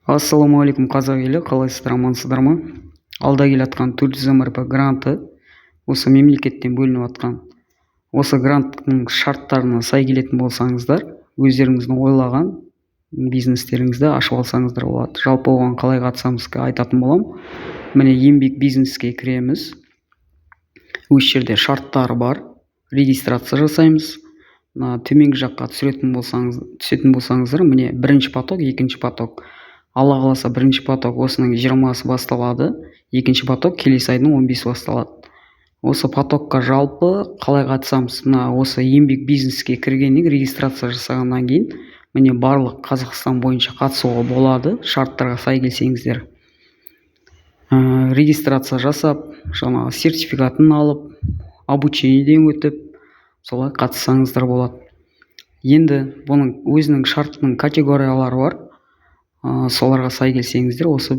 Ассалаумағалейкум қазақ елі, қалайсыздар, амансыздар ма? Алда келе жатқан 400 МРП гранты осы мемлекеттен бөлініп жатқан. Осы гранттың шарттарына сай келетін болсаңыздар, өздеріңіздің ойлаған бизнестеріңізді ашып алсаңыздар болады. Жалпы оған қалай қатысамызға айтатын боламын. Міне еңбек бизнеске кіреміз. Өз жерде шарттары бар. Регистрация жасаймыз. Төменгі жаққа түсетін болсаңыздар, міне бірінші поток, екінші поток. Алла қаласа бірінші поток осының 20-сы басталады, екінші поток келесі айдың 15-і басталады. Осы потокқа жалпы қалай қатысамыз? Осы еңбек бизнеске кіргеннен регистрация жасағаннан кейін міне барлық Қазақстан бойынша қатысуға болады, шарттарға сай келсеңіздер. Регистрация жасап, жаңағы сертификатын алып, обучениеден өтіп, солай қатыссаңыздар болады. Енді бұның өзінің шарттың категориялары бар. Соларға сай келсеңіздер, осы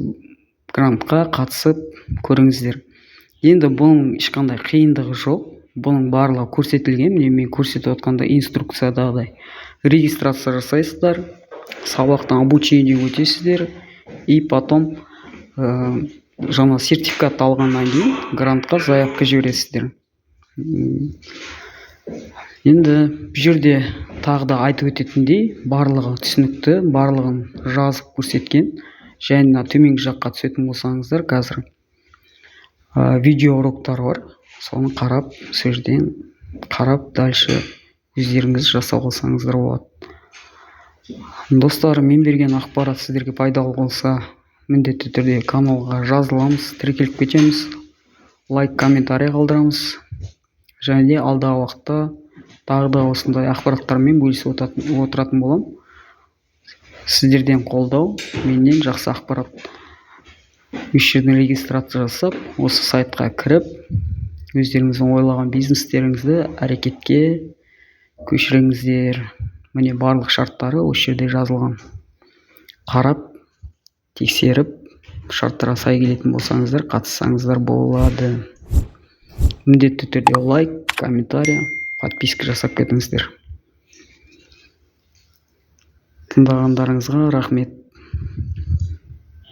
грантқа қатысып көріңіздер. Енді бұның ешқандай қиындығы жоқ. Бұның барлығы көрсетілген. Мен көрсетіп отқанда инструкциядағыдай. Регистрация жасайсыздар, сабақтан обучениеден өтесіздер, и потом жаңа сертификат алғаннан кейін грантқа заявка жібересіздер. Енді бұл жерде тағы да айтып өтетіндей, барлығы түсінікті, барлығын жазып көрсеткен. Және төменгі жаққа түсетін болсаңыздар, қазір видео уроктар бар. Соны қарап, сол жерден қарап, дальше өздеріңіз жасап алсаңыздар болады. Достар, мен берген ақпарат сіздерге пайдалы болса, міндетті түрде каналға жазыламыз, тіркеліп кетеміз, лайк, комментарий қалдырамыз. Және де алдағы уақытта тағы да осындай ақпараттармен бөлісіп отыратын болам. Сіздерден қолдау, менен жақсы ақпарат. Өз жерден регистрация жасап, осы сайтқа кіріп, өздеріңіздің ойлаған бизнестеріңізді әрекетке көшіріңіздер. Міне барлық шарттары осы жерде жазылған. Қарап, тексеріп, шарттарға сай келетін болсаңыздар, қатыссаңыздар болады. Міндетті түрде лайк, комментарий, подписка жасап кетіңіздер. Тыңдағандарыңызға рахмет.